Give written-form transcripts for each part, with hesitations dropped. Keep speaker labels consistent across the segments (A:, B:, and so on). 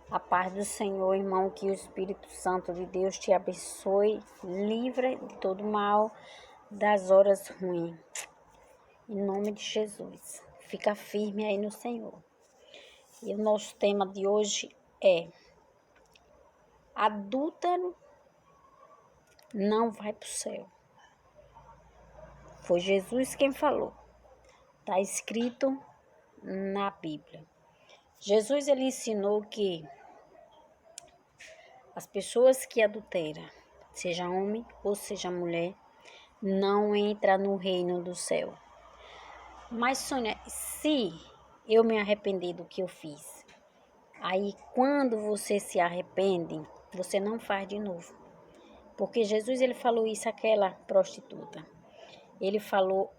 A: A paz do Senhor, irmão, que o Espírito Santo de Deus te abençoe, livre de todo mal, das horas ruins. Em nome de Jesus. Fica firme aí no Senhor. E o nosso tema de hoje é: adúltero não vai para o céu. Foi Jesus quem falou. Está escrito na Bíblia. Jesus ele ensinou que as pessoas que adulteram, seja homem ou seja mulher, não entram no reino do céu. Mas, Sônia, se eu me arrepender do que eu fiz, aí quando você se arrepende, você não faz de novo. Porque Jesus ele falou isso àquela prostituta. Ele falou,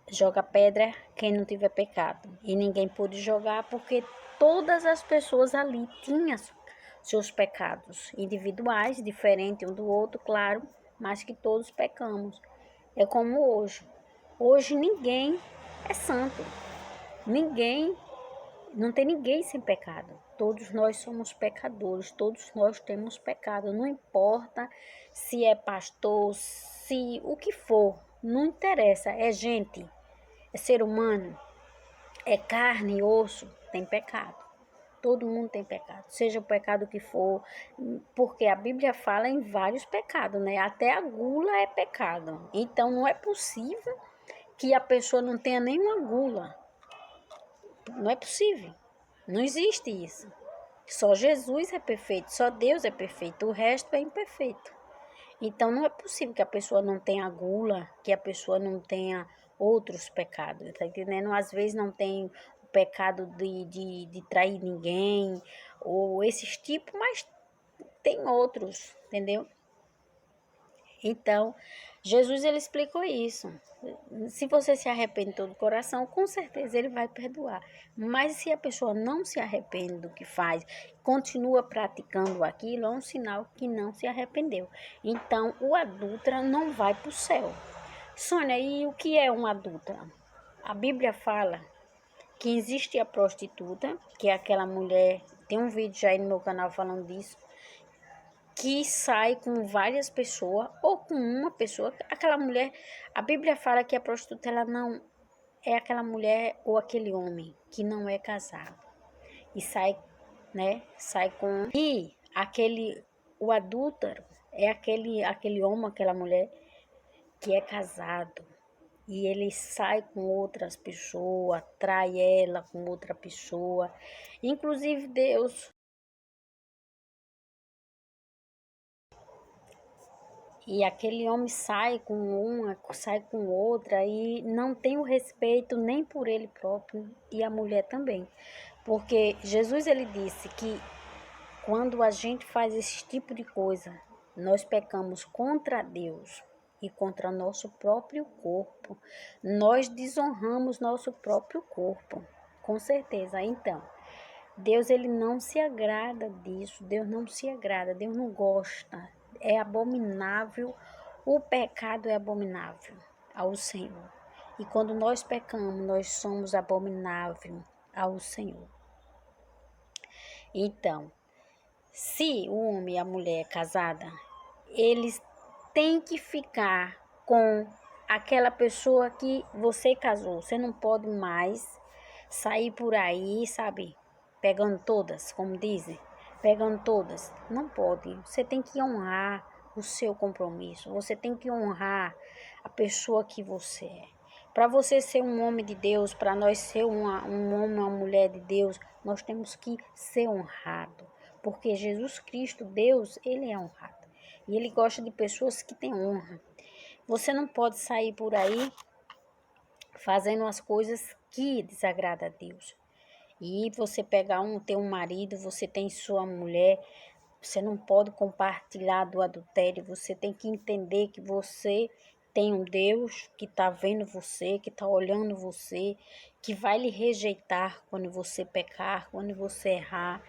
A: joga pedra quem não tiver pecado. E ninguém pôde jogar porque todas as pessoas ali tinham seus pecados individuais, diferentes um do outro, claro, mas que todos pecamos. É como hoje. Hoje ninguém é santo. Não tem ninguém sem pecado. Todos nós somos pecadores, todos nós temos pecado. Não importa se é pastor, se o que for, não interessa. É gente, é ser humano, é carne e osso, tem pecado. Todo mundo tem pecado, seja o pecado que for, porque a Bíblia fala em vários pecados, né? Até a gula é pecado. Então não é possível que a pessoa não tenha nenhuma gula. Não é possível. Não existe isso. Só Jesus é perfeito, só Deus é perfeito, o resto é imperfeito. Então não é possível que a pessoa não tenha gula, que a pessoa não tenha outros pecados, tá entendendo? Às vezes não tem o pecado de trair ninguém, ou esses tipos, mas tem outros, entendeu? Então, Jesus ele explicou isso. Se você se arrepende de todo o coração, com certeza ele vai perdoar. Mas se a pessoa não se arrepende do que faz, continua praticando aquilo, é um sinal que não se arrependeu. Então, o adúltero não vai para o céu. Sônia, e o que é um adúltero? A Bíblia fala que existe a prostituta, que é aquela mulher, tem um vídeo já aí no meu canal falando disso, que sai com várias pessoas ou com uma pessoa. Aquela mulher, a Bíblia fala que a prostituta ela não é aquela mulher ou aquele homem que não é casado e sai, né? Sai com o adúltero é aquele homem, aquela mulher que é casado e ele sai com outras pessoas, trai ela com outra pessoa. Inclusive Deus. E aquele homem sai com uma, sai com outra e não tem o respeito nem por ele próprio e a mulher também. Porque Jesus ele disse que quando a gente faz esse tipo de coisa, nós pecamos contra Deus e contra nosso próprio corpo. Nós desonramos nosso próprio corpo, com certeza. Então, Deus ele não se agrada disso, Deus não se agrada, Deus não gosta, é abominável, o pecado é abominável ao Senhor. E quando nós pecamos, nós somos abominável ao Senhor. Então, se o homem e a mulher é casada, eles têm que ficar com aquela pessoa que você casou. Você não pode mais sair por aí, sabe? Pegando todas, como dizem, pegando todas. Não pode. Você tem que honrar o seu compromisso. Você tem que honrar a pessoa que você é. Para você ser um homem de Deus, para nós ser um homem, uma mulher de Deus, nós temos que ser honrado. Porque Jesus Cristo, Deus, ele é honrado. E ele gosta de pessoas que têm honra. Você não pode sair por aí fazendo as coisas que desagradam a Deus. E você pegar ter um marido, você tem sua mulher, você não pode compartilhar do adultério, você tem que entender que você tem um Deus que está vendo você, que está olhando você, que vai lhe rejeitar quando você pecar, quando você errar.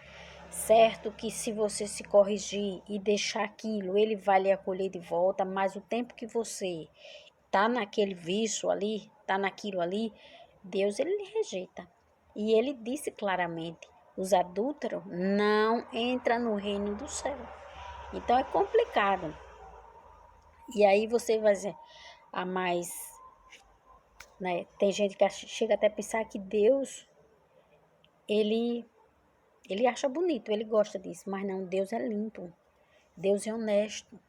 A: Certo que se você se corrigir e deixar aquilo, ele vai lhe acolher de volta, mas o tempo que você tá naquele vício ali, tá naquilo ali, Deus ele lhe rejeita. E ele disse claramente os adúlteros, não entra no reino do céu. Então é complicado. E aí você vai dizer, mas, né, tem gente que chega até a pensar que Deus, ele acha bonito, ele gosta disso, mas não, Deus é limpo, Deus é honesto,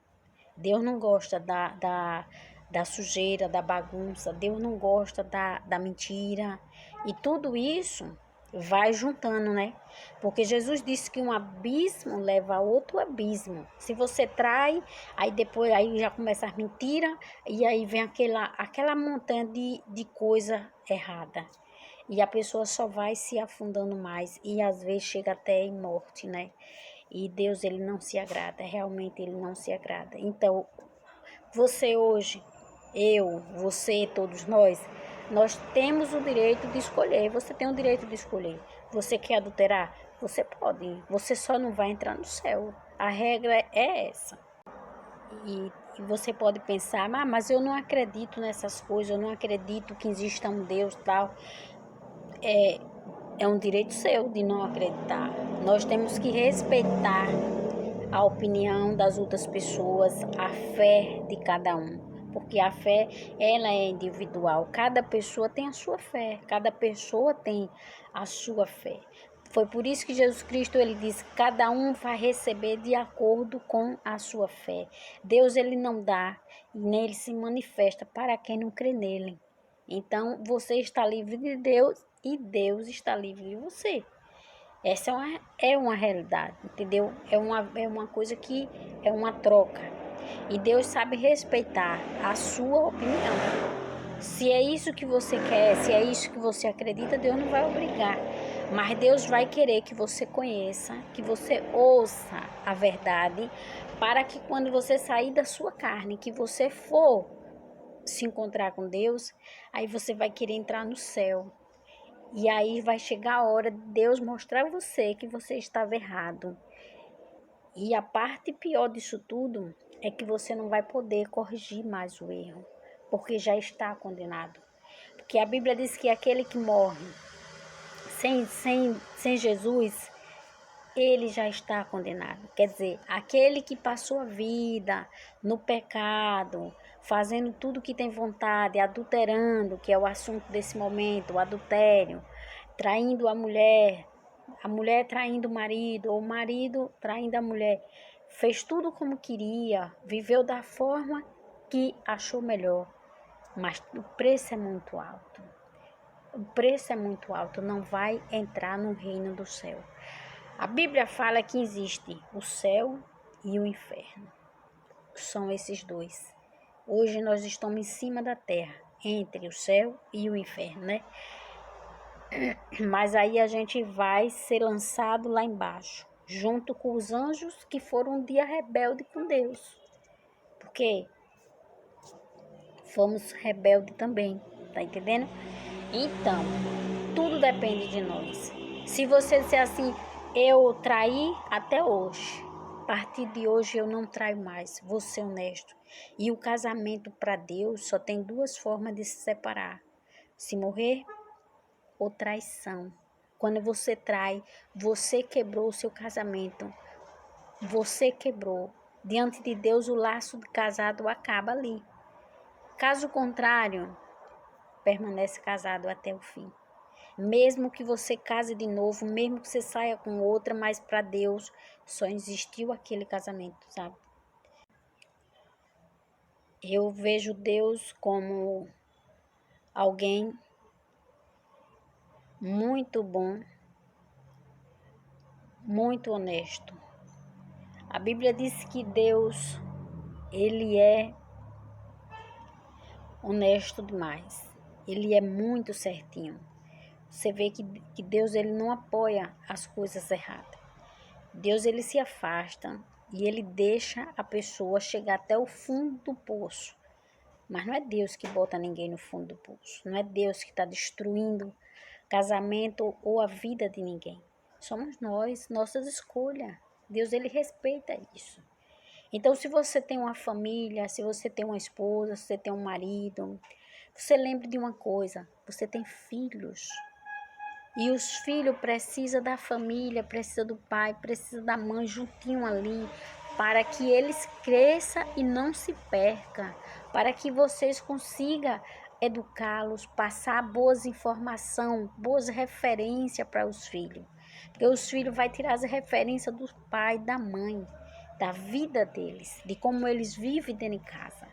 A: Deus não gosta da sujeira, da bagunça, Deus não gosta da mentira. E tudo isso vai juntando, né? Porque Jesus disse que um abismo leva a outro abismo. Se você trai, aí depois aí já começa as mentiras, e aí vem aquela montanha de coisa errada. E a pessoa só vai se afundando mais e às vezes chega até em morte, né? E Deus, ele não se agrada, realmente ele não se agrada. Então, você hoje, eu, você, todos nós temos o direito de escolher. Você tem o direito de escolher. Você quer adulterar? Você pode. Você só não vai entrar no céu. A regra é essa. E você pode pensar, mas eu não acredito nessas coisas, eu não acredito que exista um Deus tal. É um direito seu de não acreditar. Nós temos que respeitar a opinião das outras pessoas, a fé de cada um, porque a fé, ela é individual, cada pessoa tem a sua fé, cada pessoa tem a sua fé. Foi por isso que Jesus Cristo, ele disse, cada um vai receber de acordo com a sua fé. Deus, ele não dá, e nem ele se manifesta para quem não crê nele. Então, você está livre de Deus e Deus está livre de você. Essa é uma realidade, entendeu? É uma coisa que é uma troca. E Deus sabe respeitar a sua opinião. Se é isso que você quer, se é isso que você acredita, Deus não vai obrigar. Mas Deus vai querer que você conheça, que você ouça a verdade, para que quando você sair da sua carne, que você for se encontrar com Deus, aí você vai querer entrar no céu. E aí vai chegar a hora de Deus mostrar a você que você estava errado. E a parte pior disso tudo é que você não vai poder corrigir mais o erro, porque já está condenado. Porque a Bíblia diz que aquele que morre sem Jesus, ele já está condenado. Quer dizer, aquele que passou a vida no pecado, fazendo tudo que tem vontade, adulterando, que é o assunto desse momento, o adultério, traindo a mulher traindo o marido, ou o marido traindo a mulher, fez tudo como queria, viveu da forma que achou melhor, mas o preço é muito alto. O preço é muito alto, não vai entrar no reino do céu. A Bíblia fala que existe o céu e o inferno. São esses dois. Hoje nós estamos em cima da terra, entre o céu e o inferno, né? Mas aí a gente vai ser lançado lá embaixo, junto com os anjos que foram um dia rebelde com Deus. Porque fomos rebeldes também, tá entendendo? Então, tudo depende de nós. Se você disser assim, eu traí até hoje, a partir de hoje eu não traio mais, vou ser honesto. E o casamento para Deus só tem duas formas de se separar: se morrer ou traição. Quando você trai, você quebrou o seu casamento. Você quebrou. Diante de Deus, o laço de casado acaba ali. Caso contrário, permanece casado até o fim. Mesmo que você case de novo, mesmo que você saia com outra, mas para Deus só existiu aquele casamento, sabe? Eu vejo Deus como alguém muito bom, muito honesto. A Bíblia diz que Deus, ele é honesto demais. Ele é muito certinho. Você vê que Deus, ele não apoia as coisas erradas. Deus, ele se afasta e ele deixa a pessoa chegar até o fundo do poço. Mas não é Deus que bota ninguém no fundo do poço. Não é Deus que está destruindo casamento ou a vida de ninguém. Somos nós, nossas escolhas. Deus, ele respeita isso. Então, se você tem uma família, se você tem uma esposa, se você tem um marido, você lembre de uma coisa: você tem filhos. E os filhos precisam da família, precisam do pai, precisam da mãe juntinho ali, para que eles cresçam e não se percam, para que vocês consigam educá-los, passar boas informações, boas referências para os filhos. Porque os filhos vão tirar as referências do pai, da mãe, da vida deles, de como eles vivem dentro de casa.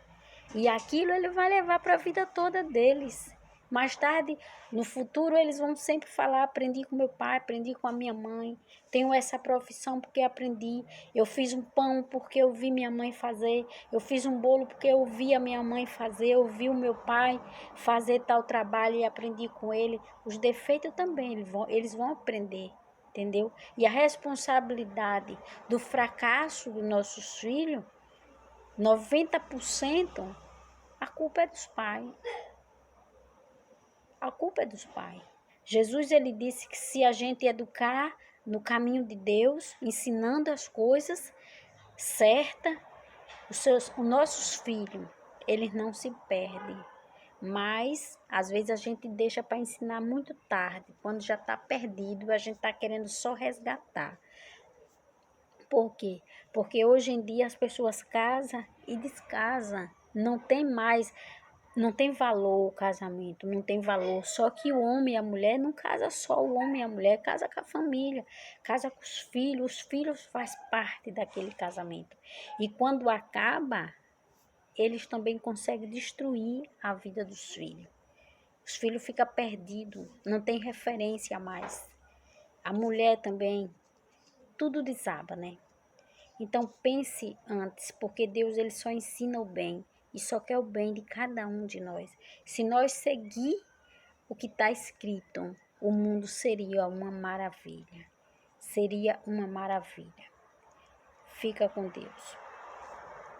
A: E aquilo ele vai levar para a vida toda deles. Mais tarde, no futuro, eles vão sempre falar: aprendi com meu pai, aprendi com a minha mãe, tenho essa profissão porque aprendi, eu fiz um pão porque eu vi minha mãe fazer, eu fiz um bolo porque eu vi a minha mãe fazer, eu vi o meu pai fazer tal trabalho e aprendi com ele. Os defeitos também, eles vão aprender, entendeu? E a responsabilidade do fracasso dos nossos filhos, 90%, a culpa é dos pais. A culpa é dos pais. Jesus, ele disse que se a gente educar no caminho de Deus, ensinando as coisas certas, os nossos filhos, eles não se perdem. Mas, às vezes, a gente deixa para ensinar muito tarde, quando já está perdido, a gente está querendo só resgatar. Por quê? Porque hoje em dia as pessoas casam e descasam. Não tem valor o casamento, não tem valor. Só que o homem e a mulher não casa só o homem e a mulher, casa com a família, casa com os filhos faz parte daquele casamento. E quando acaba, eles também conseguem destruir a vida dos filhos. Os filhos ficam perdidos, não tem referência mais. A mulher também, tudo desaba, né? Então pense antes, porque Deus ele só ensina o bem e só quer o bem de cada um de nós. Se nós seguir o que está escrito, o mundo seria uma maravilha. Seria uma maravilha. Fica com Deus.